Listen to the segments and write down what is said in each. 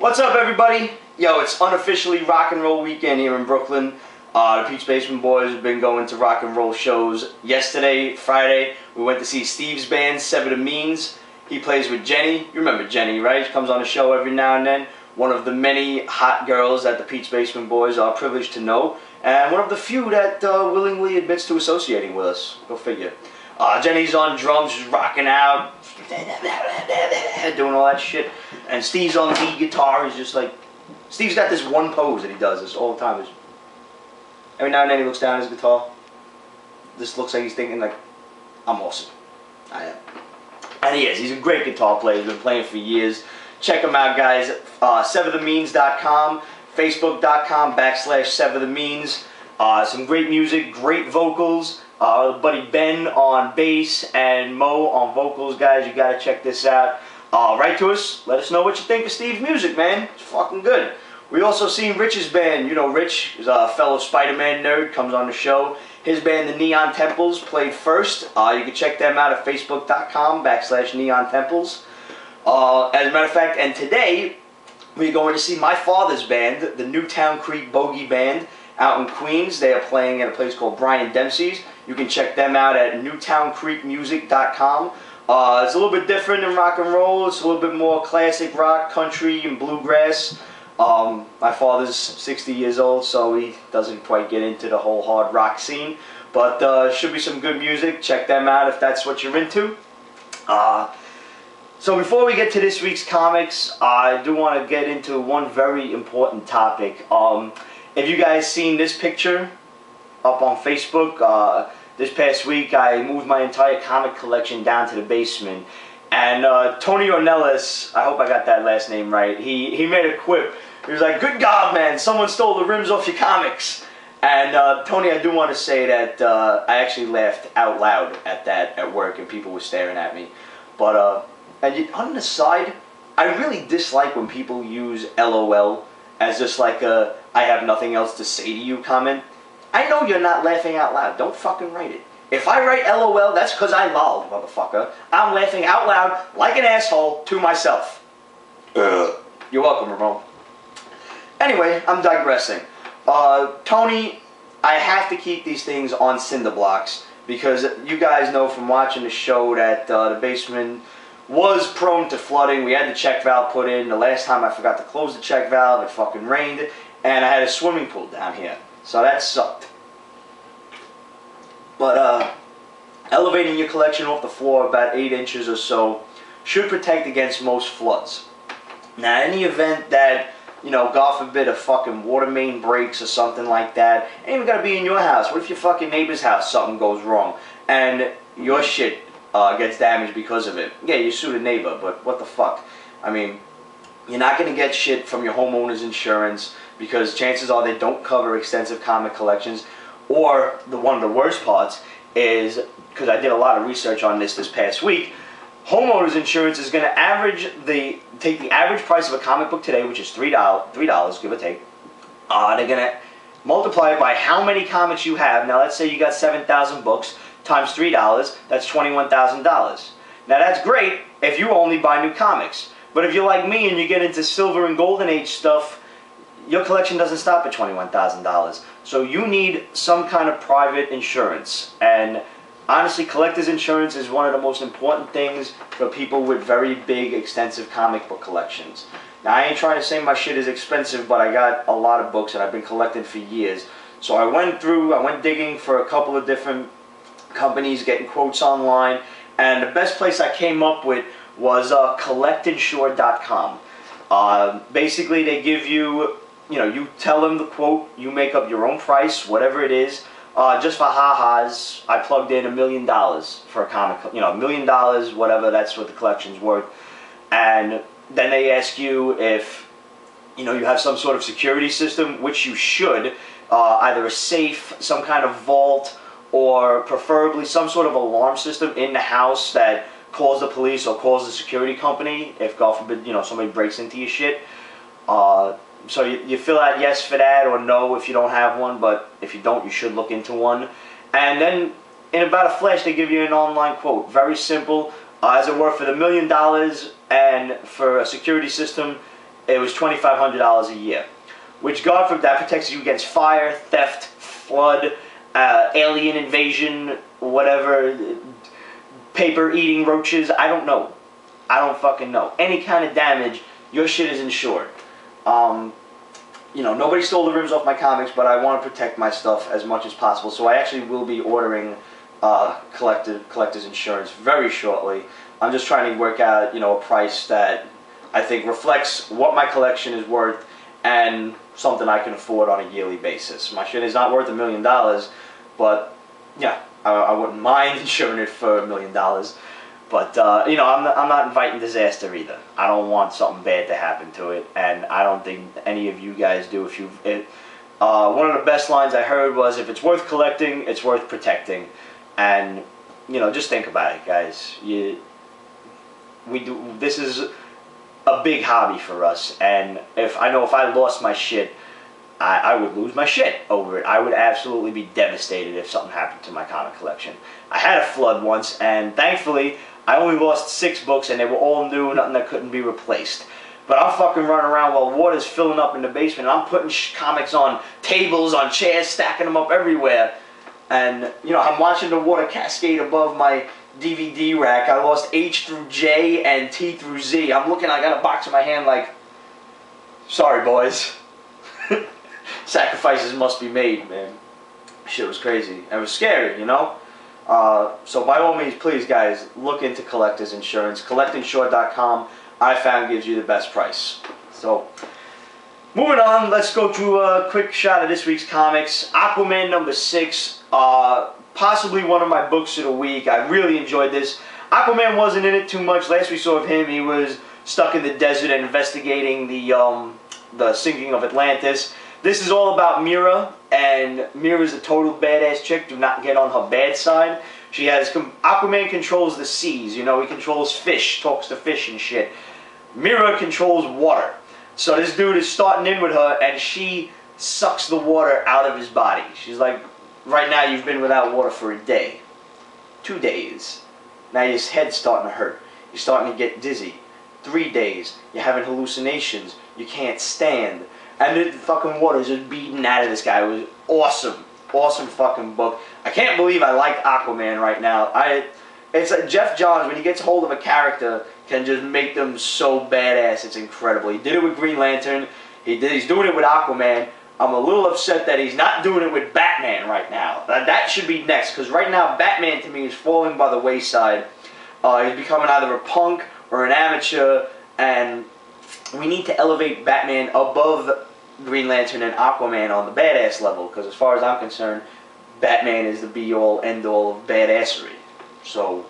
What's up, everybody? Yo, it's unofficially rock and roll weekend here in Brooklyn. The Peach Basement Boys have been going to rock and roll shows. Yesterday, Friday, we went to see Steve's band, Sever the Means. He plays with Jenny. You remember Jenny, right? She comes on the show every now and then. One of the many hot girls that the Peach Basement Boys are privileged to know. And one of the few that willingly admits to associating with us. Go figure. Jenny's on drums, just rocking out, doing all that shit. And Steve's on lead guitar. He's just like, Steve's got this one pose that he does this all the time. Every now and then he looks down at his guitar. This looks like he's thinking like, I'm awesome. I am. And he is. He's a great guitar player. He's been playing for years. Check him out, guys. SeverTheMeans.com, Facebook.com/SeverTheMeans. Some great music, great vocals. Buddy Ben on bass and Mo on vocals, guys. You gotta check this out. Write to us. Let us know what you think of Steve's music, man. It's fucking good. We also seen Rich's band. You know Rich is a fellow Spider-Man nerd. Comes on the show. His band, the Neon Temples, played first. You can check them out at Facebook.com/Neon Temples. As a matter of fact, and today we're going to see my father's band, the Newtown Creek Bogey Band, out in Queens. They are playing at a place called Brian Dempsey's. You can check them out at newtowncreekmusic.com. It's a little bit different than rock and roll. It's a little bit more classic rock, country, and bluegrass. My father's 60 years old, so he doesn't quite get into the whole hard rock scene. But should be some good music. Check them out if that's what you're into. So before we get to this week's comics, I do want to get into one very important topic. If you guys seen this picture up on Facebook, this past week I moved my entire comic collection down to the basement. And Tony Ornelas, I hope I got that last name right, he made a quip. He was like, "Good God, man, someone stole the rims off your comics." And Tony, I do want to say that I actually laughed out loud at that at work and people were staring at me. But and on the side, I really dislike when people use LOL as just like a "I have nothing else to say to you" comment. I know you're not laughing out loud. Don't fucking write it. If I write LOL, that's because I lolled, motherfucker. I'm laughing out loud like an asshole to myself. You're welcome, Ramon. Anyway, I'm digressing. Tony, I have to keep these things on cinder blocks because you guys know from watching the show that the basement was prone to flooding. We had the check valve put in. The last time I forgot to close the check valve, it fucking rained, and I had a swimming pool down here. So that sucked. But elevating your collection off the floor about 8 inches or so should protect against most floods. Now, in the event that, you know, God forbid a fucking water main breaks or something like that, ain't even gotta be in your house. What if your fucking neighbor's house something goes wrong and your shit gets damaged because of it? Yeah, you sue the neighbor, but what the fuck? I mean, you're not going to get shit from your homeowner's insurance because chances are they don't cover extensive comic collections. Or one of the worst parts is, because I did a lot of research on this past week, homeowner's insurance is going to take the average price of a comic book today, which is $3, give or take. They're going to multiply it by how many comics you have. Now let's say you got 7,000 books times $3, that's $21,000. Now that's great if you only buy new comics. But if you're like me and you get into Silver and Golden Age stuff, your collection doesn't stop at $21,000. So you need some kind of private insurance. And honestly, collector's insurance is one of the most important things for people with very big, extensive comic book collections. Now, I ain't trying to say my shit is expensive, but I got a lot of books that I've been collecting for years. So I went digging for a couple of different companies, getting quotes online, and the best place I came up with was collectinsure.com. Basically, they give you, you tell them the quote, you make up your own price, whatever it is. Just for ha-has, I plugged in $1 million for a comic, $1 million, whatever, that's what the collection's worth. And then they ask you if, you have some sort of security system, which you should, either a safe, some kind of vault, or preferably some sort of alarm system in the house that calls the police or calls the security company if, God forbid, somebody breaks into your shit. So you fill out yes for that or no if you don't have one, but if you don't, you should look into one. And then in about a flash, they give you an online quote. Very simple. As it were, for the $1 million and for a security system, it was $2,500 a year, which God forbid, that protects you against fire, theft, flood, alien invasion, whatever, paper-eating roaches. I don't know. I don't fucking know. Any kind of damage, your shit is insured. You know, nobody stole the rims off my comics, but I want to protect my stuff as much as possible. So I actually will be ordering collector's insurance very shortly. I'm just trying to work out, you know, a price that I think reflects what my collection is worth and something I can afford on a yearly basis. My shit is not worth $1 million, but yeah, I wouldn't mind insuring it for $1 million. But, you know, I'm not inviting disaster either. I don't want something bad to happen to it, and I don't think any of you guys do. One of the best lines I heard was, if it's worth collecting, it's worth protecting. And, you know, just think about it, guys. This is a big hobby for us, and if I lost my shit, I would lose my shit over it. I would absolutely be devastated if something happened to my comic collection. I had a flood once, and thankfully, I only lost 6 books, and they were all new, nothing that couldn't be replaced. But I'm fucking running around while water's filling up in the basement, and I'm putting comics on tables, on chairs, stacking them up everywhere. And, you know, I'm watching the water cascade above my DVD rack. I lost H through J and T through Z. I'm looking, I got a box in my hand like, sorry, boys. Sacrifices must be made, man. Shit was crazy. It was scary, you know? So by all means, please, guys, look into collector's insurance. CollectInsure.com, I found, gives you the best price. So, moving on, let's go through a quick shot of this week's comics. Aquaman #6, possibly one of my books of the week. I really enjoyed this. Aquaman wasn't in it too much. Last we saw of him, he was stuck in the desert and investigating the sinking of Atlantis. This is all about Mera, and Mera's a total badass chick. Do not get on her bad side. She has Aquaman controls the seas. You know, he controls fish, talks to fish and shit. Mera controls water. So this dude is starting in with her, and she sucks the water out of his body. She's like, right now you've been without water for a day, 2 days. Now your head's starting to hurt. You're starting to get dizzy. 3 days. You're having hallucinations. You can't stand. And the fucking water is just beating out of this guy. It was awesome. Awesome fucking book. I can't believe I like Aquaman right now. It's like Jeff Johns, when he gets hold of a character, can just make them so badass. It's incredible. He did it with Green Lantern. He's doing it with Aquaman. I'm a little upset that he's not doing it with Batman right now. That should be next, because right now Batman to me is falling by the wayside. He's becoming either a punk or an amateur, and we need to elevate Batman above Green Lantern and Aquaman on the badass level, because as far as I'm concerned, Batman is the be-all, end-all of badassery. So,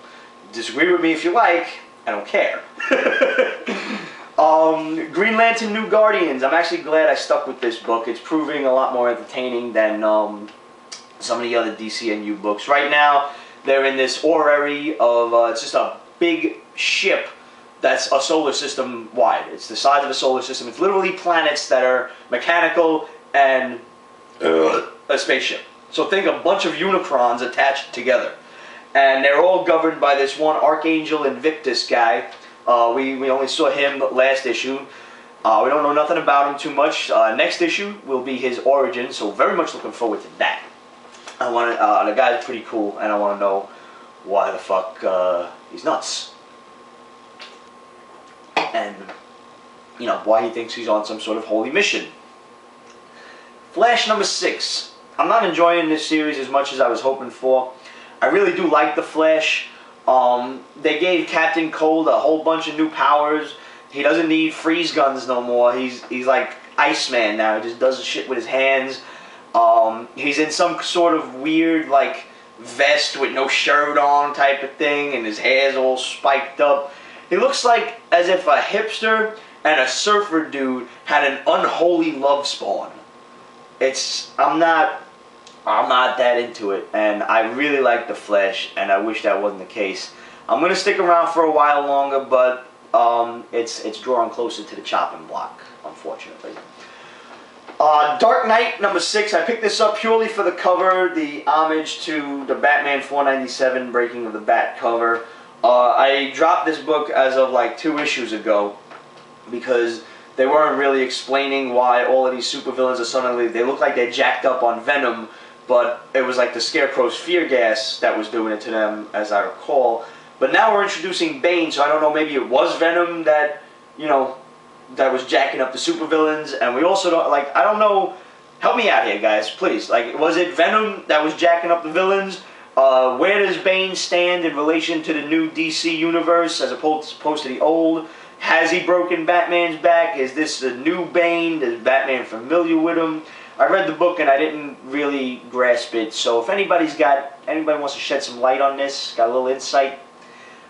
disagree with me if you like, I don't care. Green Lantern New Guardians. I'm actually glad I stuck with this book. It's proving a lot more entertaining than some of the other DCNU books. Right now, they're in this orrery of, it's just a big ship that's a solar system wide. It's the size of a solar system. It's literally planets that are mechanical and a spaceship. So think a bunch of Unicrons attached together. And they're all governed by this one Archangel Invictus guy. We only saw him last issue. We don't know nothing about him too much. Next issue will be his origin, so very much looking forward to that. The guy's pretty cool, and I want to know why the fuck he's nuts. And, you know, why he thinks he's on some sort of holy mission. Flash #6. I'm not enjoying this series as much as I was hoping for. I really do like The Flash. They gave Captain Cold a whole bunch of new powers. He doesn't need freeze guns no more. He's like Iceman now. He just does shit with his hands. He's in some sort of weird, like, vest with no shirt on type of thing, and his hair's all spiked up. He looks like as if a hipster and a surfer dude had an unholy love spawn. I'm not that into it, and I really like The Flash, and I wish that wasn't the case. I'm gonna stick around for a while longer, but it's drawing closer to the chopping block, unfortunately. Dark Knight #6. I picked this up purely for the cover, the homage to the Batman 497 Breaking of the Bat cover. I dropped this book as of like 2 issues ago because they weren't really explaining why all of these supervillains are suddenly, they look like they're jacked up on Venom, but it was like the Scarecrow's fear gas that was doing it to them, as I recall. But now we're introducing Bane, so I don't know, maybe it was Venom that, you know, that was jacking up the supervillains, and we also don't, like, I don't know, help me out here, guys, please. Like, was it Venom that was jacking up the villains? Where does Bane stand in relation to the new DC universe as opposed to the old? Has he broken Batman's back? Is this the new Bane? Is Batman familiar with him? I read the book and I didn't really grasp it, so if anybody wants to shed some light on this, got a little insight,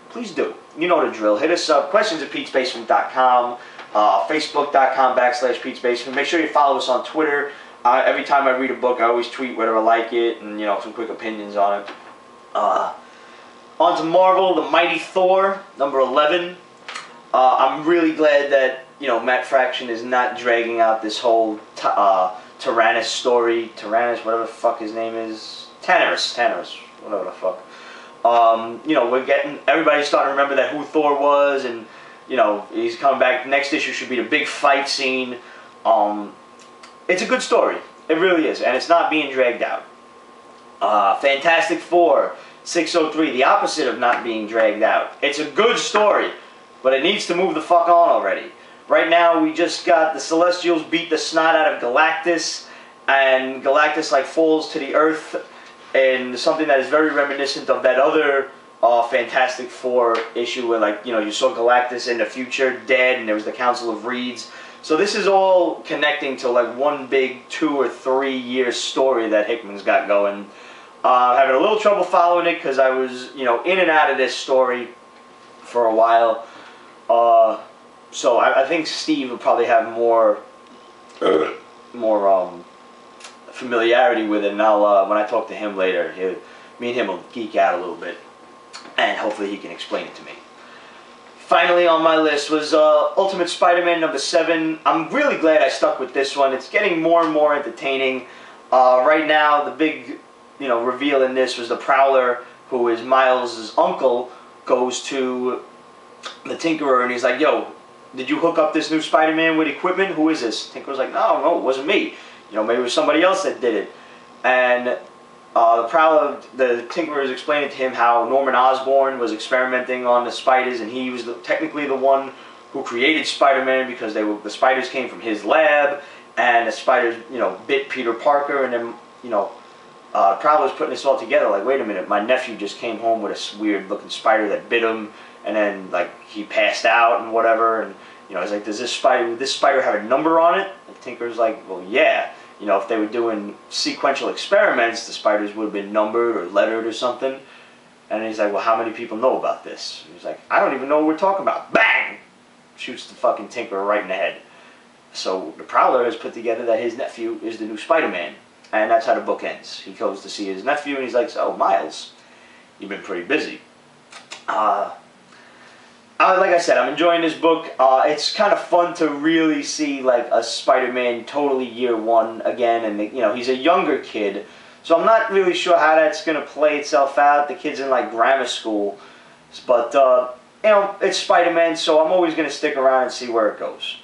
please do. You know the drill. Hit us up, questions@PetesBasement.com, Facebook.com/PetesBasement. Make sure you follow us on Twitter. Every time I read a book, I always tweet whether I like it and, you know, some quick opinions on it. On to Marvel, The Mighty Thor, number 11. I'm really glad that, you know, Matt Fraction is not dragging out this whole Tyrannus story. Tyrannus, whatever the fuck his name is. Tannerus, whatever the fuck. You know, everybody's starting to remember that who Thor was, and, you know, he's coming back. The next issue should be the big fight scene. It's a good story. It really is, and it's not being dragged out. Fantastic Four, 603, the opposite of not being dragged out. It's a good story, but it needs to move the fuck on already. Right now, we just got the Celestials beat the snot out of Galactus, and Galactus, like, falls to the earth, and something that is very reminiscent of that other Fantastic Four issue where, like, you know, you saw Galactus in the future dead, and there was the Council of Reeds. So this is all connecting to, like, one big 2 or 3 year story that Hickman's got going. Having a little trouble following it because I was, you know, in and out of this story for a while. So I think Steve will probably have more familiarity with it, and I'll, when I talk to him later, me and him will geek out a little bit, and hopefully he can explain it to me. Finally on my list was Ultimate Spider-Man number 7. I'm really glad I stuck with this one. It's getting more and more entertaining. Right now, the big, you know, reveal in this was the Prowler, who is Miles' uncle, goes to the Tinkerer, and he's like, yo, did you hook up this new Spider-Man with equipment? Who is this? Tinkerer's like, no, it wasn't me. You know, maybe it was somebody else that did it. And the Prowler, the Tinkerer is explaining to him how Norman Osborn was experimenting on the spiders, and he was technically the one who created Spider-Man because the spiders came from his lab, and the spiders, you know, bit Peter Parker, and then, you know, Prowler's putting this all together, like, wait a minute, my nephew just came home with a weird-looking spider that bit him, and then, like, he passed out and whatever, and, you know, he's like, does this spider have a number on it? And Tinker's like, well, yeah. You know, if they were doing sequential experiments, the spiders would have been numbered or lettered or something. And he's like, well, how many people know about this? He's like, I don't even know what we're talking about. Bang! Shoots the fucking Tinkerer right in the head. So the Prowler has put together that his nephew is the new Spider-Man. And that's how the book ends. He goes to see his nephew and he's like, so, Miles, you've been pretty busy. Like I said, I'm enjoying this book. It's kind of fun to really see, like, a Spider-Man totally year one again, and, you know, he's a younger kid, so I'm not really sure how that's going to play itself out. The kid's in, like, grammar school, but, you know, it's Spider-Man, so I'm always going to stick around and see where it goes.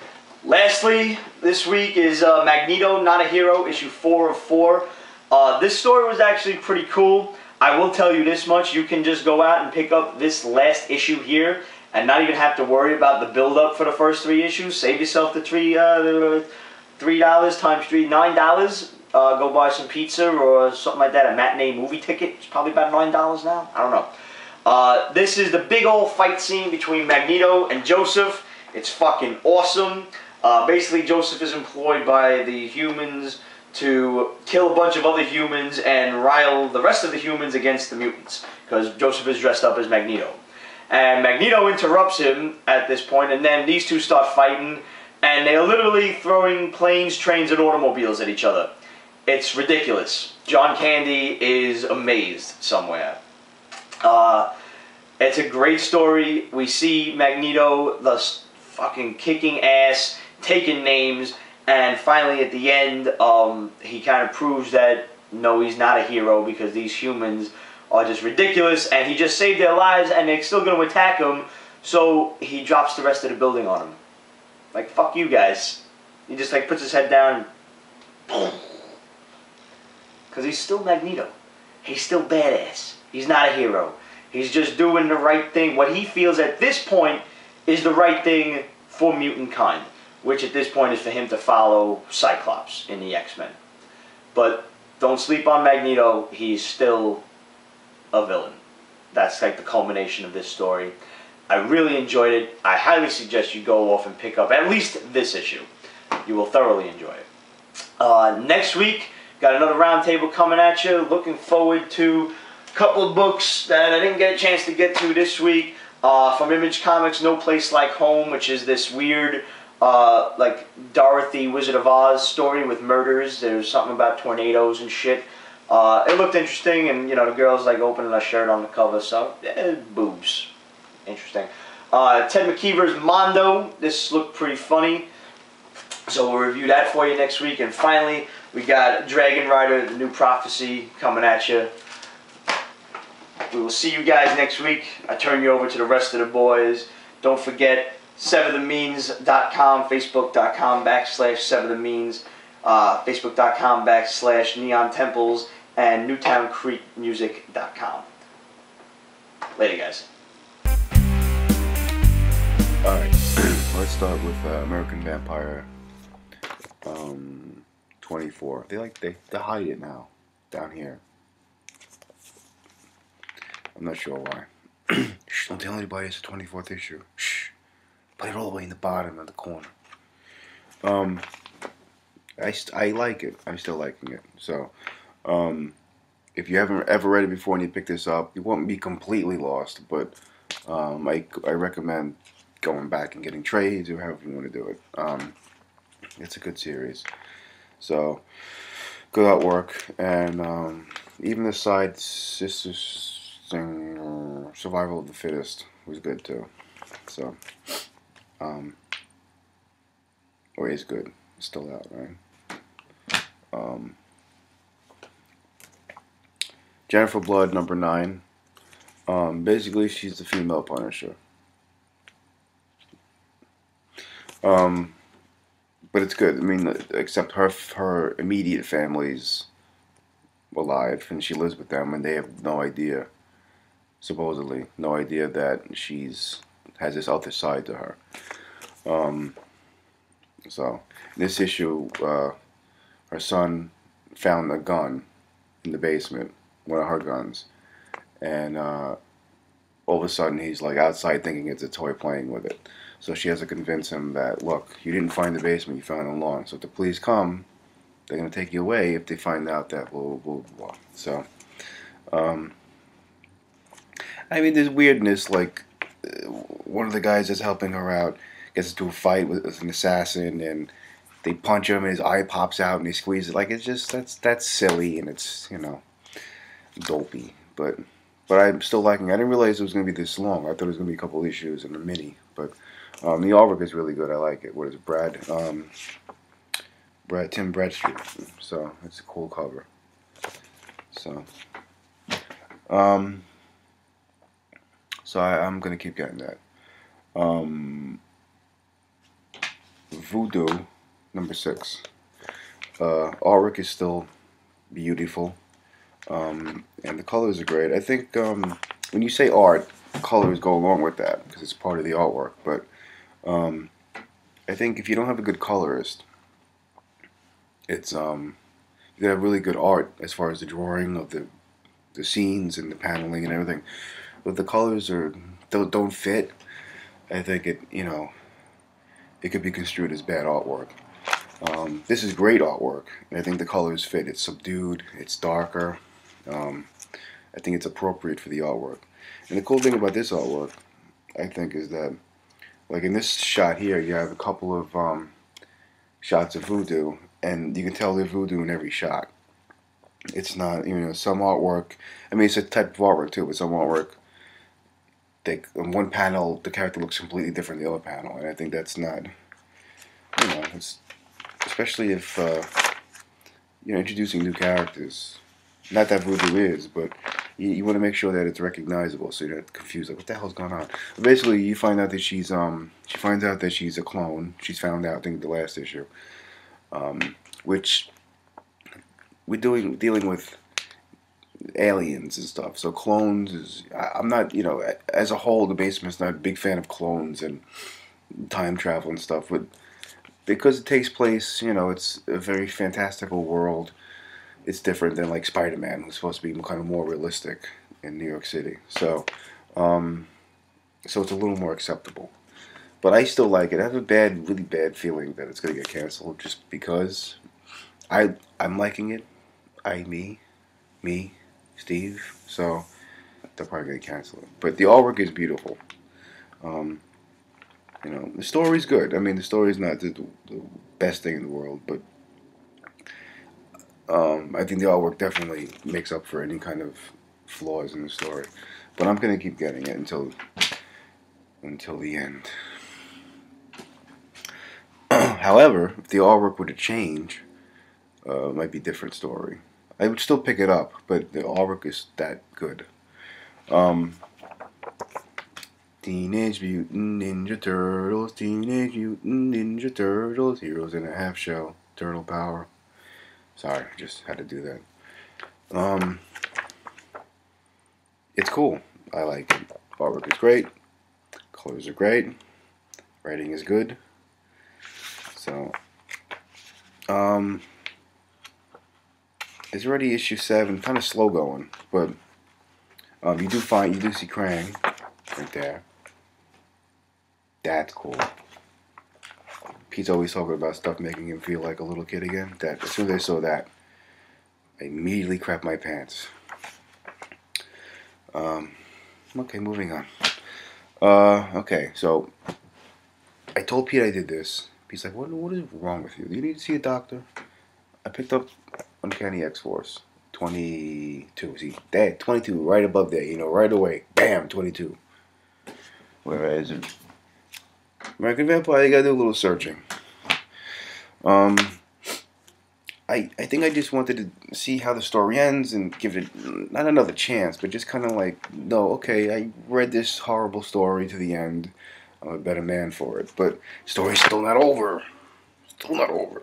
Lastly, this week is Magneto, Not a Hero, issue 4 of 4. This story was actually pretty cool. I will tell you this much, you can just go out and pick up this last issue here, and not even have to worry about the build-up for the first 3 issues. Save yourself the $3 times 3, $9. Go buy some pizza or something like that, a matinee movie ticket. It's probably about $9 now. I don't know. This is the big old fight scene between Magneto and Joseph. It's fucking awesome. Basically, Joseph is employed by the humans to kill a bunch of other humans and rile the rest of the humans against the mutants, because Joseph is dressed up as Magneto. And Magneto interrupts him at this point, and then these two start fighting, and they are literally throwing planes, trains, and automobiles at each other. It's ridiculous. John Candy is amazed somewhere. It's a great story. We see Magneto fucking kicking ass, taking names, and finally at the end, he kind of proves that, no, he's not a hero, because these humans are just ridiculous, and he just saved their lives, and they're still going to attack him, so he drops the rest of the building on him. Like, fuck you guys. He just, like, puts his head down and... Because he's still Magneto. He's still badass. He's not a hero. He's just doing the right thing. What he feels at this point is the right thing for mutant kind. Which at this point is for him to follow Cyclops in the X-Men. But don't sleep on Magneto. He's still a villain. That's like the culmination of this story. I really enjoyed it. I highly suggest you go off and pick up at least this issue. You will thoroughly enjoy it. Next week, got another roundtable coming at you. Looking forward to a couple of books that I didn't get a chance to get to this week. From Image Comics, No Place Like Home, which is this weird, like Dorothy Wizard of Oz story with murders. There's something about tornadoes and shit. It looked interesting, and you know the girl's like opening a shirt on the cover, so boobs. Interesting. Ted McKeever's Mondo. This looked pretty funny. So we'll review that for you next week. And finally, we got Dragon Rider, the New Prophecy, coming at you. We will see you guys next week. I turn you over to the rest of the boys. Don't forget, severthemeans.com, facebook.com/severthemeans, facebook.com/Neon Temples, and newtowncreekmusic.com. Later, guys. Alright, let's start with American Vampire 24. They hide it now down here. I'm not sure why. Shh, don't tell anybody it's the 24th issue. Shh. Put it all the way in the bottom of the corner. I like it. I'm still liking it. So, if you haven't ever read it before and you pick this up, you won't be completely lost. But I recommend going back and getting trades or however you want to do it. It's a good series. So, good artwork. And even the side sisters thing, Survival of the Fittest, was good too. So, or is good. It's still out, right? Jennifer Blood, number 9. Basically, she's the female Punisher. But it's good. I mean, except her immediate family's alive, and she lives with them, and they have no idea, supposedly, no idea that has this other side to her. So, in this issue, her son found a gun in the basement, one of her guns, and all of a sudden he's like outside thinking it's a toy playing with it. So she has to convince him that, look, you didn't find the basement, you found it on the lawn. So if the police come, they're going to take you away if they find out that blah, blah, blah. So, I mean, there's weirdness, like, one of the guys that's helping her out gets into a fight with an assassin, and they punch him, and his eye pops out, and they squeeze it. Like, it's just, that's silly, and it's, you know, dopey. But I'm still liking it. I didn't realize it was going to be this long. I thought it was going to be a couple issues and a mini. But the artwork is really good. I like it. What is it? Tim Bradstreet. So it's a cool cover. So I'm gonna keep getting that. Voodoo, number 6. Artwork is still beautiful, and the colors are great. I think when you say art, colors go along with that because it's part of the artwork. But I think if you don't have a good colorist, it's you gotta have really good art as far as the drawing of the scenes and the paneling and everything. But if the colors don't fit, I think it could be construed as bad artwork. This is great artwork, and I think the colors fit. It's subdued, it's darker. I think it's appropriate for the artwork. And the cool thing about this artwork, I think, is that, like in this shot here, you have a couple of shots of voodoo, and you can tell there's voodoo in every shot. It's not, some artwork, I mean, it's a type of artwork too, but some artwork, in one panel, the character looks completely different than the other panel, and I think that's not, it's, especially if, introducing new characters, not that voodoo is, but you want to make sure that it's recognizable, so you're not confused. Like, what the hell's going on? But basically, you find out that she finds out that she's a clone. She's found out, I think, the last issue, which we're dealing with aliens and stuff. So clones is, I'm not, as a whole, the basement's not a big fan of clones and time travel and stuff, but because it takes place, it's a very fantastical world. It's different than like Spider-Man, who's supposed to be kind of more realistic in New York City. So it's a little more acceptable. But I still like it. I have a really bad feeling that it's gonna get canceled just because I'm liking it. Me, Steve. So they're probably gonna cancel it. But the artwork is beautiful. The story's good. I mean, the story's not the best thing in the world, but I think the artwork definitely makes up for any kind of flaws in the story. But I'm gonna keep getting it until the end. However, if the artwork were to change, it might be a different story. I would still pick it up, but the artwork is that good. Teenage Mutant Ninja Turtles, Teenage Mutant Ninja Turtles, Heroes in a Half Shell, Turtle Power. Sorry, just had to do that. It's cool. I like it. Artwork is great. Colors are great. Writing is good. So, it's already issue 7, kind of slow going, but you do see Krang right there. That's cool. Pete's always talking about stuff making him feel like a little kid again. That as soon as I saw that, I immediately crapped my pants. Okay, moving on. Okay, so I told Pete I did this. Pete's like, what is wrong with you? Do you need to see a doctor? I picked up Uncanny X-Force 22. See, that 22 right above there. Right away. Bam, 22. Where is it? American Vampire. You gotta do a little searching. I think I just wanted to see how the story ends and give it not another chance, but just kind of like, no, okay, I read this horrible story to the end. I'm a better man for it, but story's still not over. Still not over.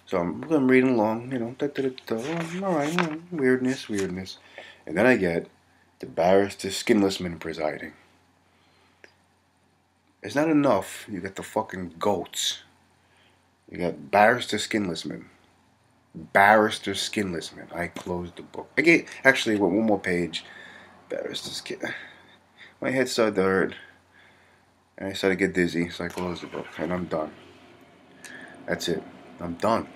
So I'm reading along, all right, weirdness, and then I get the Barrister Skinlessman presiding. It's not enough. You got the fucking goats. You got Barrister Skinlessman. Barrister Skinlessman. I closed the book. Actually went one more page. Barrister Skin. My head started to hurt. And I started to get dizzy, so I closed the book. And I'm done. That's it. I'm done.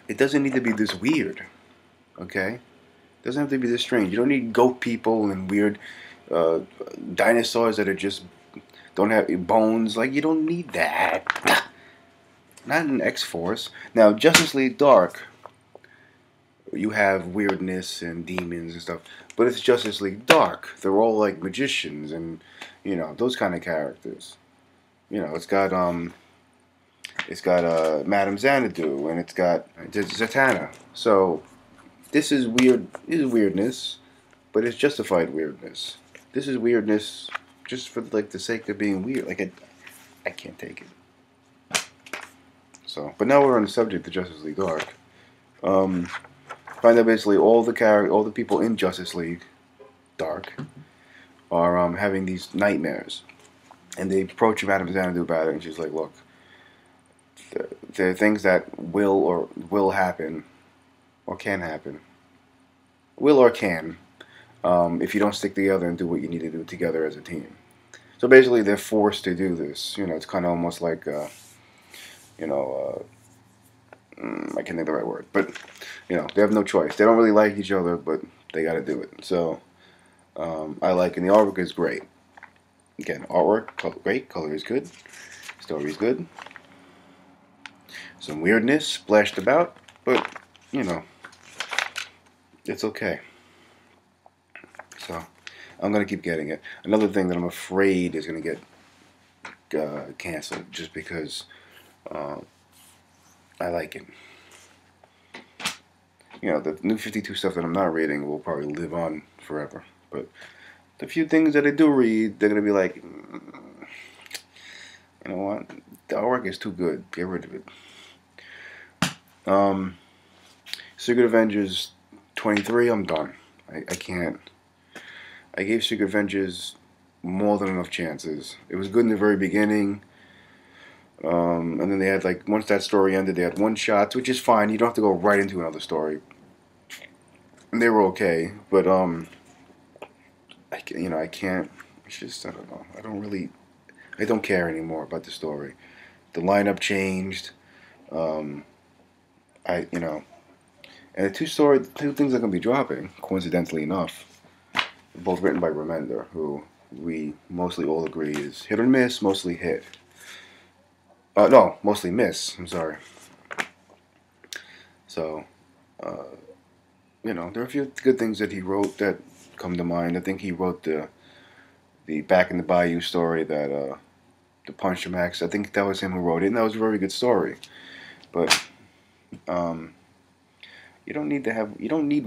It doesn't need to be this weird. Okay? It doesn't have to be this strange. You don't need goat people and weird dinosaurs that are just don't have bones. Like, you don't need that. Not in X-Force. Now, Justice League Dark, you have weirdness and demons and stuff, but it's Justice League Dark. They're all like magicians and those kind of characters. It's got Madame Xanadu and it's got Zatanna. So this is weird. This is weirdness, but it's justified weirdness. This is weirdness just for like the sake of being weird. Like I can't take it. So, but now we're on the subject of Justice League Dark. Find out basically all the people in Justice League Dark are having these nightmares, and they approach Madame Xanadu about it, and she's like, "Look, there are things that will happen, or can happen, will or can, if you don't stick together and do what you need to do together as a team." So basically, they're forced to do this. It's kind of almost like, I can't think of the right word, but they have no choice. They don't really like each other, but they got to do it. So I like, and the artwork is great. Again, artwork great, color is good, story is good. Some weirdness splashed about, but it's okay. So I'm gonna keep getting it. Another thing that I'm afraid is gonna canceled just because I like it. You know, the New 52 stuff that I'm not reading will probably live on forever. But the few things that I do read, they're gonna be like, you know what? The artwork is too good. Get rid of it. Secret Avengers 23. I'm done. I can't. I gave Secret Avengers more than enough chances. It was good in the very beginning. And then they had, like, once that story ended, they had one shots, which is fine. You don't have to go right into another story. And they were okay, but I can't. It's just, I don't know. I don't care anymore about the story. The lineup changed. And the two things that are gonna be dropping, coincidentally enough, both written by Remender, who we mostly all agree is hit or miss, mostly hit. No, mostly miss. I'm sorry. So, there are a few good things that he wrote that come to mind. I think he wrote the Back in the Bayou story that the Punch Max. I think that was him who wrote it, and that was a very good story. But you don't need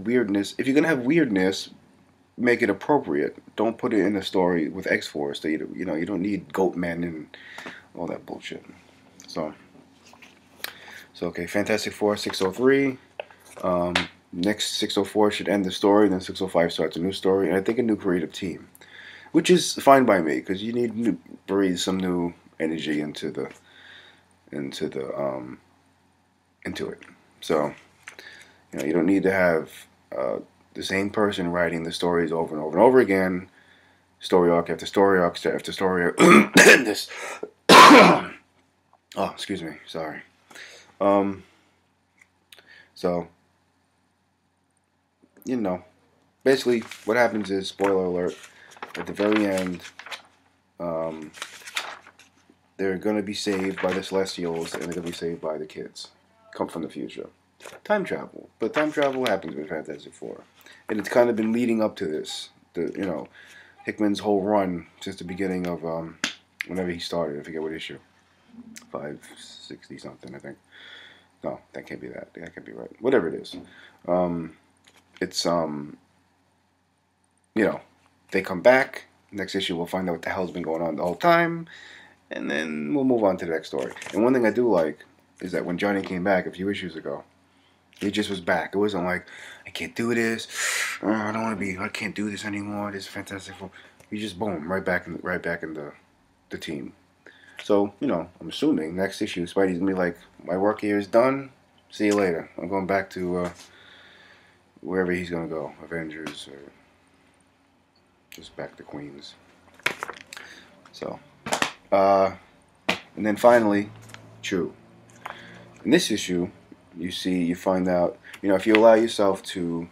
weirdness. If you're gonna have weirdness, make it appropriate. Don't put it in a story with X-Force. You don't need Goat Men and all that bullshit. So okay, Fantastic Four 603. Next 604 should end the story, then 605 starts a new story, and I think a new creative team, which is fine by me because you need to breathe some new energy into it. So you don't need to have the same person writing the stories over and over and over again, story arc after story arc after story arc. This. Oh, excuse me. Sorry. So, basically what happens is, spoiler alert, at the very end, they're going to be saved by the Celestials, and they're going to be saved by the kids. Come from the future. Time travel. But time travel happens with Fantastic Four. And it's kind of been leading up to this. Hickman's whole run since the beginning of, whenever he started. I forget what issue. 560 something, I think. No, that can't be that. That can't be right. Whatever it is. It's, they come back. Next issue, we'll find out what the hell's been going on the whole time. And then we'll move on to the next story. And one thing I do like is that when Johnny came back a few issues ago, he just was back. It wasn't like, I can't do this. I can't do this anymore. This is Fantastic Four. He just, boom, right back in the team. So, I'm assuming next issue, Spidey's going to be like, my work here is done. See you later. I'm going back to wherever he's going to go. Avengers or just back to Queens. So, and then finally, Chew. In this issue, you find out, if you allow yourself to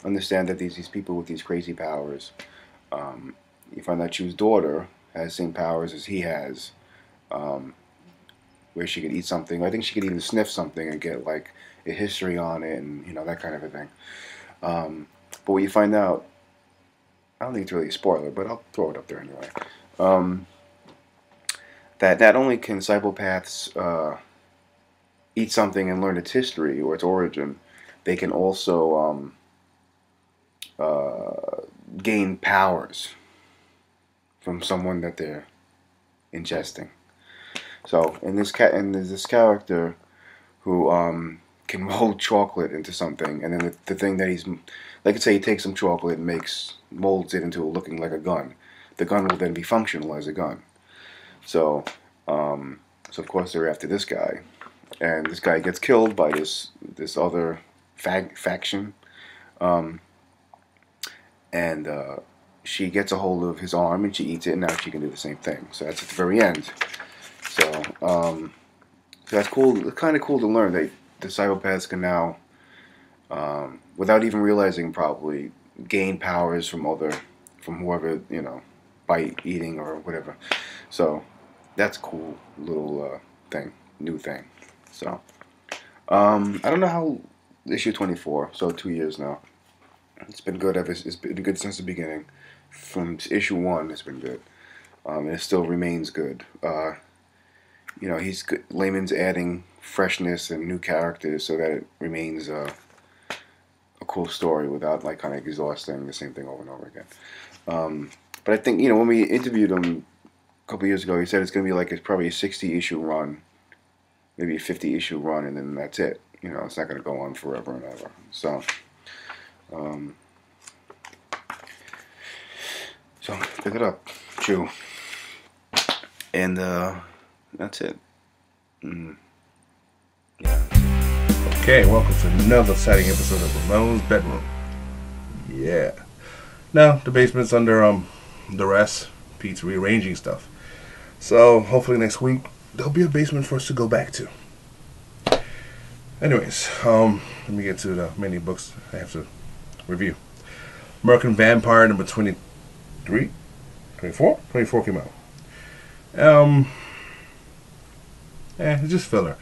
understand that these people with these crazy powers, you find out Chew's daughter has the same powers as he has, where she could eat something. I think she could even sniff something and get like a history on it, and that kind of a thing. But what you find out, I don't think it's really a spoiler, but I'll throw it up there anyway. That not only can psychopaths eat something and learn its history or its origin, they can also gain powers from someone that they're ingesting. So, there's this character who can mold chocolate into something, and then the thing that he's, like, say he takes some chocolate and molds it into looking like a gun. The gun will then be functional as a gun. So of course they're after this guy, and this guy gets killed by this other faction, and she gets a hold of his arm and she eats it, and now she can do the same thing. So that's at the very end. So that's cool. It's kind of cool to learn that the psychopaths can now, without even realizing, probably gain powers from whoever, by eating or whatever. So that's a cool little new thing. So I don't know how issue 24. So 2 years now. It's been good. It's been good since the beginning. From issue 1, it's been good. and it still remains good. You know, he's good. Layman's adding freshness and new characters so that it remains a cool story without like kind of exhausting the same thing over and over again. But I think, you know, when we interviewed him a couple years ago, he said it's going to be like it's probably a 60-issue run, maybe a 50-issue run, and then that's it. You know, it's not going to go on forever and ever. So, pick it up, chew, and that's it. Yeah. Okay, welcome to another exciting episode of Ramon's Bedroom. Yeah. Now the basement's under duress. Pete's rearranging stuff. So hopefully next week there'll be a basement for us to go back to. Anyways, let me get to the many books I have to review. American Vampire number 23, 24, 24 came out. It's just filler.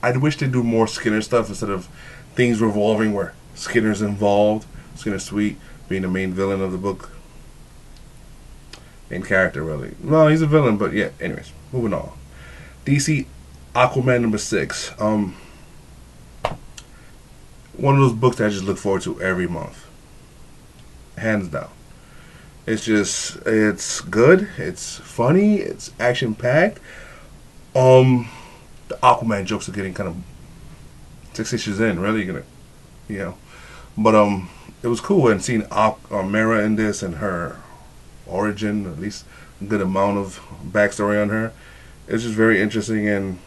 I wish they'd do more Skinner stuff instead of things revolving where Skinner's involved. Skinner Sweet being the main villain of the book. Main character, really. Well, he's a villain, but yeah. Anyways, moving on. DC Aquaman number 6. One of those books that I just look forward to every month. Hands down. It's good. It's funny. It's action packed. The Aquaman jokes are getting kind of 6 issues in, really, but it was cool and seeing Mera in this and her origin, at least a good amount of backstory on her. It's just very interesting, and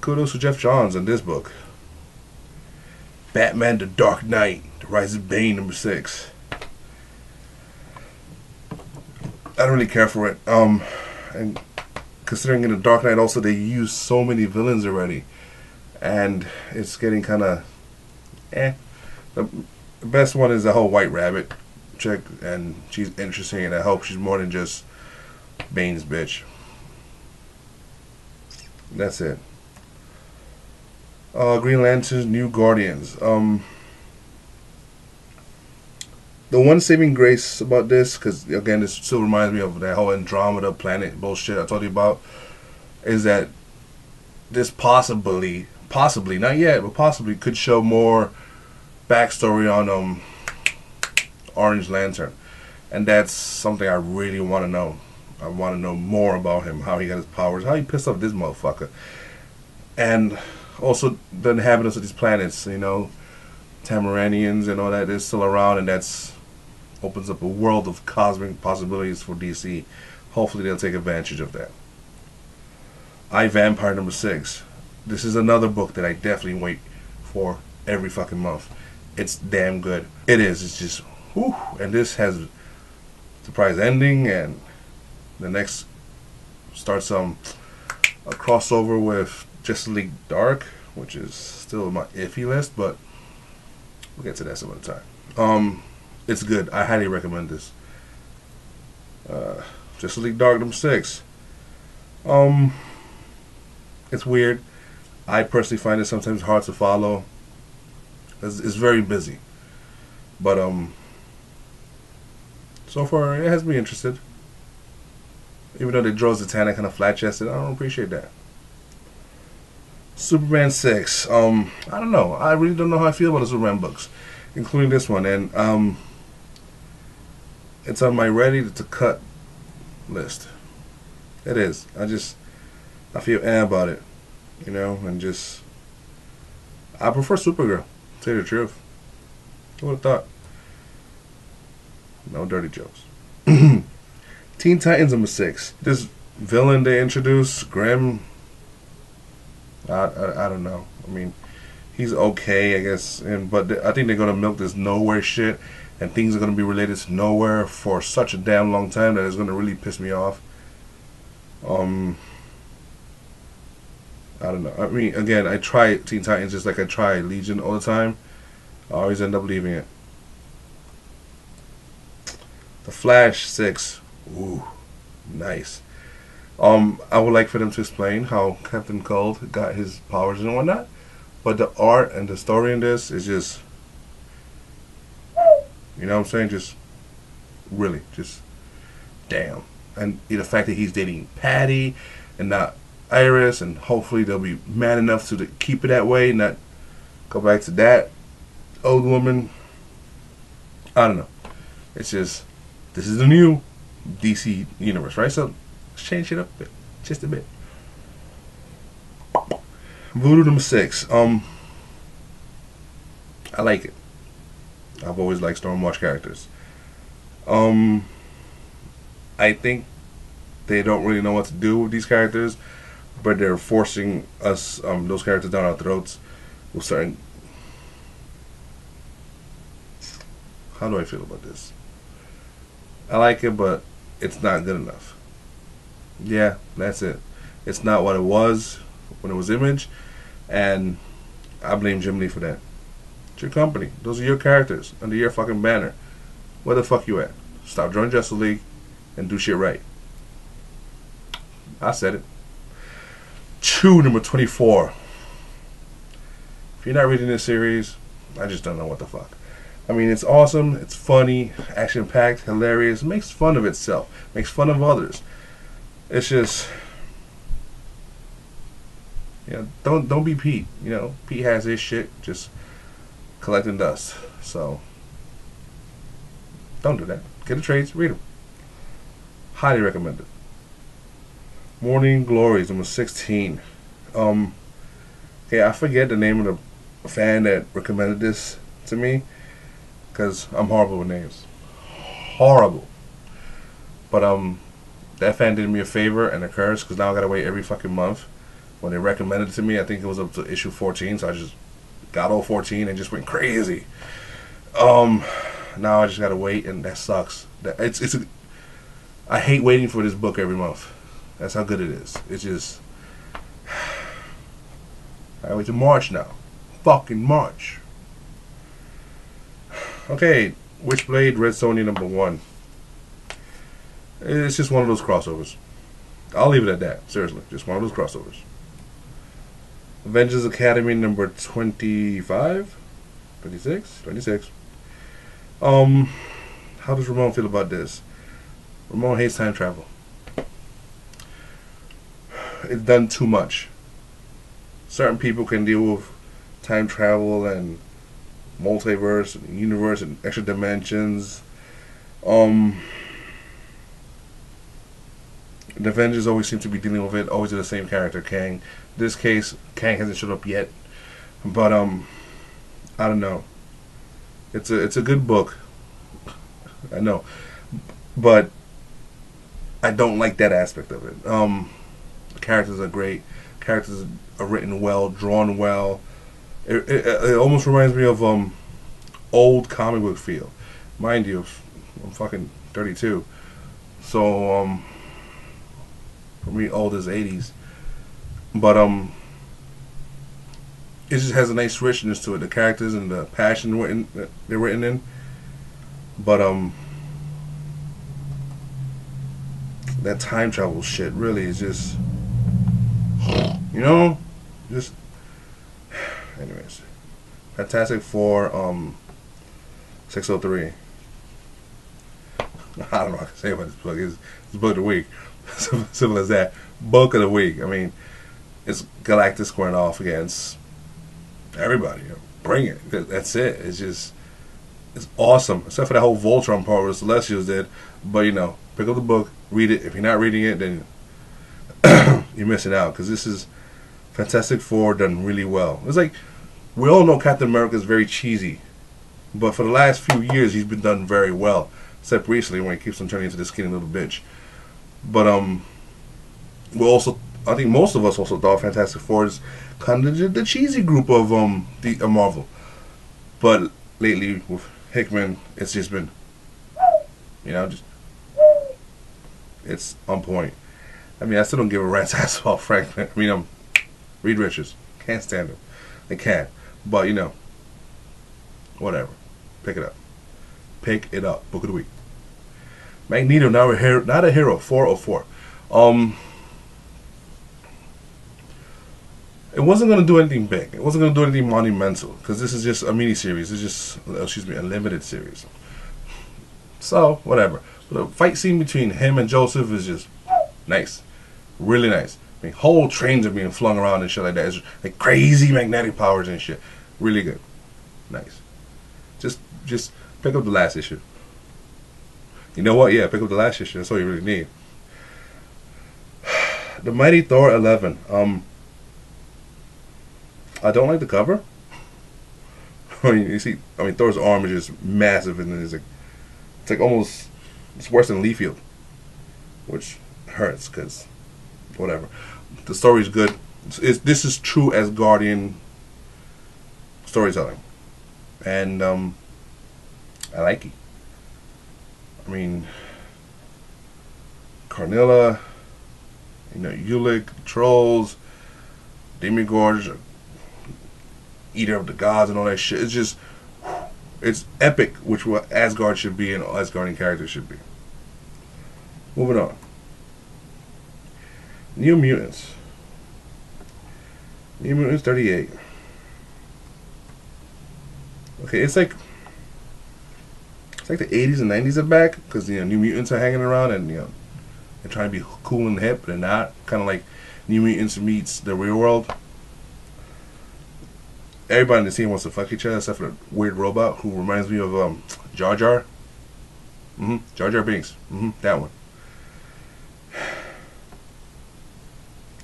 kudos to Jeff Johns in this book. Batman: The Dark Knight, The Rise of Bane number 6. I don't really care for it. And considering in The Dark Knight also they use so many villains already, and it's getting kind of The best one is the whole White Rabbit chick, and she's interesting, and I hope she's more than just Bane's bitch. That's it. Green Lantern's New Guardians. The one saving grace about this, because again this still reminds me of that whole Andromeda planet bullshit I told you about, is that this possibly not yet, but possibly could show more backstory on Orange Lantern, and that's something I really want to know. I want to know more about him, how he got his powers, how he pissed off this motherfucker, and also the inhabitants of these planets. Tamaranians and all that is still around, and that's opens up a world of cosmic possibilities for DC. Hopefully they'll take advantage of that. I, Vampire number 6. This is another book that I definitely wait for every fucking month. It's damn good. It is. It's just, whew. And this has a surprise ending, and the next starts a crossover with Justice League Dark, which is still on my iffy list, but we'll get to that some other time. It's good. I highly recommend this. Justice League Dark number 6. It's weird. I personally find it sometimes hard to follow. It's very busy, but so far it has me interested. Even though they draw Zatanna kind of flat-chested, I don't appreciate that. Superman 6. I don't know. I really don't know how I feel about the Superman books, including this one, and it's on my ready to cut list. It is. I feel about it, and just I prefer Supergirl. To tell you the truth, who would have thought? No dirty jokes. Teen Titans number 6. This villain they introduced, Grim. I don't know. I mean, he's okay, I guess, but I think they're gonna milk this Nowhere shit, and things are gonna be related to Nowhere for such a damn long time that it's gonna really piss me off. I don't know. I mean, again, I try Teen Titans just like I try Legion all the time. I always end up leaving it. The Flash 6. Ooh, nice. I would like for them to explain how Captain Cold got his powers and whatnot, but the art and the story in this is just, you know what I'm saying? Just really, just damn. And the fact that he's dating Patty and not Iris, and hopefully they'll be man enough to keep it that way, not go back to that old woman. I don't know. It's just, this is the new DC universe, right? So let's change it up a bit, just a bit. Voodoo number 6. I like it. I've always liked Stormwatch characters. I think they don't really know what to do with these characters, but they're forcing us, those characters, down our throats. We're starting. How do I feel about this? I like it, but it's not good enough. Yeah, that's it. It's not what it was when it was Image, and I blame Jim Lee for that. It's your company. Those are your characters under your fucking banner. Where the fuck you at? Stop joining Justice League and do shit right. I said it. Chew number 24. If you're not reading this series, I just don't know what the fuck. I mean, it's awesome, it's funny, action-packed, hilarious, makes fun of itself, makes fun of others. It's just, you know, don't be Pete. You know, Pete has his shit just collecting dust. So don't do that. Get the trades, read them. Highly recommended. Morning Glories number 16. Okay, I forget the name of the fan that recommended this to me, because I'm horrible with names. Horrible. But that fan did me a favor and a curse, because now I gotta wait every fucking month. When they recommended it to me, I think it was up to issue 14, so I just got all 14 and just went crazy. Now I just gotta wait, and that sucks. I hate waiting for this book every month. That's how good it is. It's just, I wait to March now. Fucking March. Okay, Witchblade Red Sonja number 1. It's just one of those crossovers. I'll leave it at that. Seriously, just one of those crossovers. Avengers Academy number 25? 26? 26. How does Ramon feel about this? Ramon hates time travel. It's done too much. Certain people can deal with time travel and multiverse and universe and extra dimensions. The Avengers always seem to be dealing with it, always with the same character, Kang. This case, Kang hasn't showed up yet, but I don't know. It's a good book, I know, but I don't like that aspect of it. The characters are great. Characters are written well, drawn well. It almost reminds me of old comic book feel. Mind you, I'm fucking 32, so for me, old is 80s. But it just has a nice richness to it. The characters and the passion they're written in. But that time travel shit really is just, you know, just. Anyways, Fantastic Four 603. I don't know what I can say about this book. It's book of the week. Simple as that. Book of the week. I mean, it's Galactus squaring off against everybody. Bring it. That's it. It's just, it's awesome. Except for that whole Voltron part where the Celestials did. But, you know, pick up the book, read it. If you're not reading it, then you're missing out. Because this is Fantastic Four done really well. It's like, we all know Captain America is very cheesy. But for the last few years, he's been done very well. Except recently when he keeps on turning into this skinny little bitch. But we also, I think most of us also thought Fantastic Four is kind of the cheesy group of Marvel. But lately with Hickman, it's just been, you know, just, it's on point. I mean, I still don't give a rat's ass about Franklin. I mean, Reed Richards, can't stand him. I can't. But you know, whatever. Pick it up. Pick it up. Book of the week. Magneto, now a hero, not a hero. 404. It wasn't going to do anything big. It wasn't going to do anything monumental because this is just a mini series. It's just, excuse me, a limited series. So, whatever. But the fight scene between him and Joseph is just nice. Really nice. I mean, whole trains are being flung around and shit like that. It's like crazy magnetic powers and shit. Really good. Nice. Just pick up the last issue. You know what? Yeah, pick up the last issue. That's all you really need. The Mighty Thor 11. I don't like the cover. I mean, you see, Thor's arm is just massive, and it's like almost, it's worse than Leafield, which hurts because whatever. The story's good. This is true Asgardian storytelling, and I like it. I mean, Carnilla, Ulick, Trolls, Demigorge, Eater of the Gods, and all that shit. It's epic, which what Asgard should be and Asgardian characters should be. Moving on. New Mutants. New Mutants 38. Okay, it's like the 80s and 90s are back because New Mutants are hanging around and they're trying to be cool and hip, but they're not. Kind of like New Mutants meets the real world. Everybody in the scene wants to fuck each other except for the weird robot who reminds me of Jar Jar. Jar Jar Binks. That one.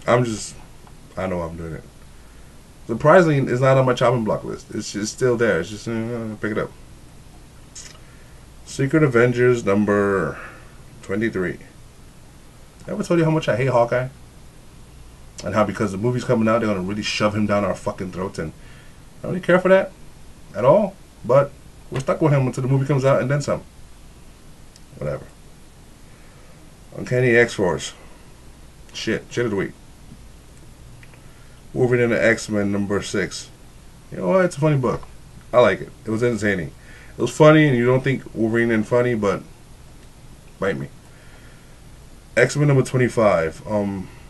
I know I'm doing it. Surprisingly, it's not on my chopping block list. It's just still there. It's just pick it up. Secret Avengers number 23. I ever told you how much I hate Hawkeye? And how because the movie's coming out, they're gonna really shove him down our fucking throats, and I don't really care for that at all. But we're stuck with him until the movie comes out and then some. Whatever. Uncanny X-Force. Shit of the week. Wolverine and the X-Men number 6. You know what? It's a funny book. I like it. It was entertaining. It was funny, and you don't think Wolverine ain't funny, but bite me. X-Men number 25.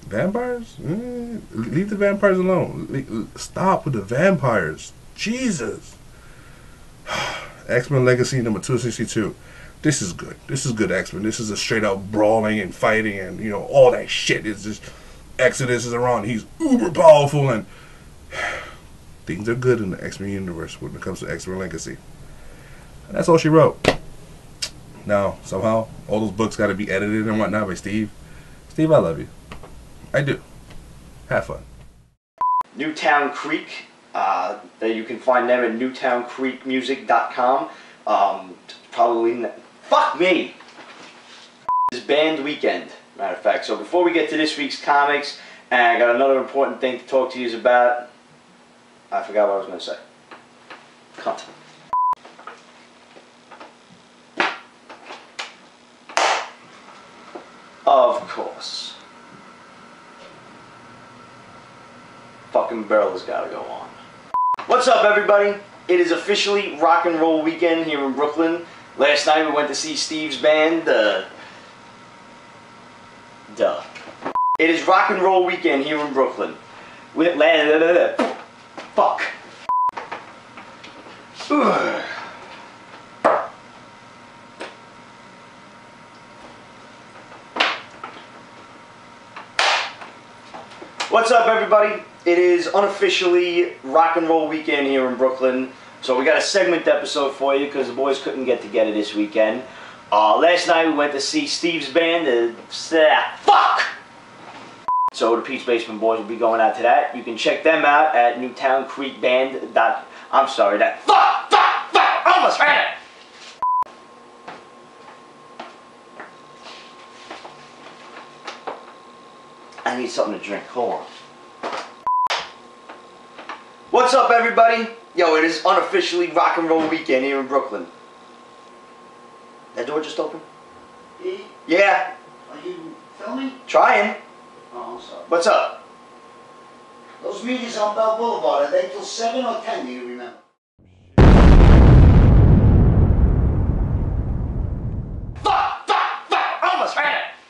Vampires? Leave the vampires alone. Stop with the vampires. Jesus. X-Men Legacy number 262. This is good. This is good X-Men. This is a straight up brawling and fighting and all that shit. It's just Exodus is around. He's uber powerful and things are good in the X-Men universe when it comes to X-Men Legacy. And that's all she wrote. Now, somehow, all those books got to be edited and whatnot by Steve. Steve, I love you. I do. Have fun. Newtown Creek. You can find them at newtowncreekmusic.com. Probably. Fuck me! It's band weekend, matter of fact. So before we get to this week's comics, and I got another important thing to talk to you about. I forgot what I was going to say. Cunt. Of course. Fucking barrel has got to go on. What's up, everybody? It is officially rock and roll weekend here in Brooklyn. Last night we went to see Steve's band, Duh. It is rock and roll weekend here in Brooklyn. Fuck. Ugh. What's up, everybody? It is unofficially rock and roll weekend here in Brooklyn. So we got a segment episode for you because the boys couldn't get together this weekend. Last night we went to see Steve's band, fuck! So the Pete's Basement Boys will be going out to that. You can check them out at newtowncreekband. I'm sorry, that fuck! I almost had it! I need something to drink. Hold on. What's up, everybody? Yo, it is unofficially rock and roll weekend here in Brooklyn. That door just opened? Yeah. Are you filming? Trying. Oh, I'm sorry. What's up? Those meetings on Bell Boulevard, are they till 7 or 10, do you remember?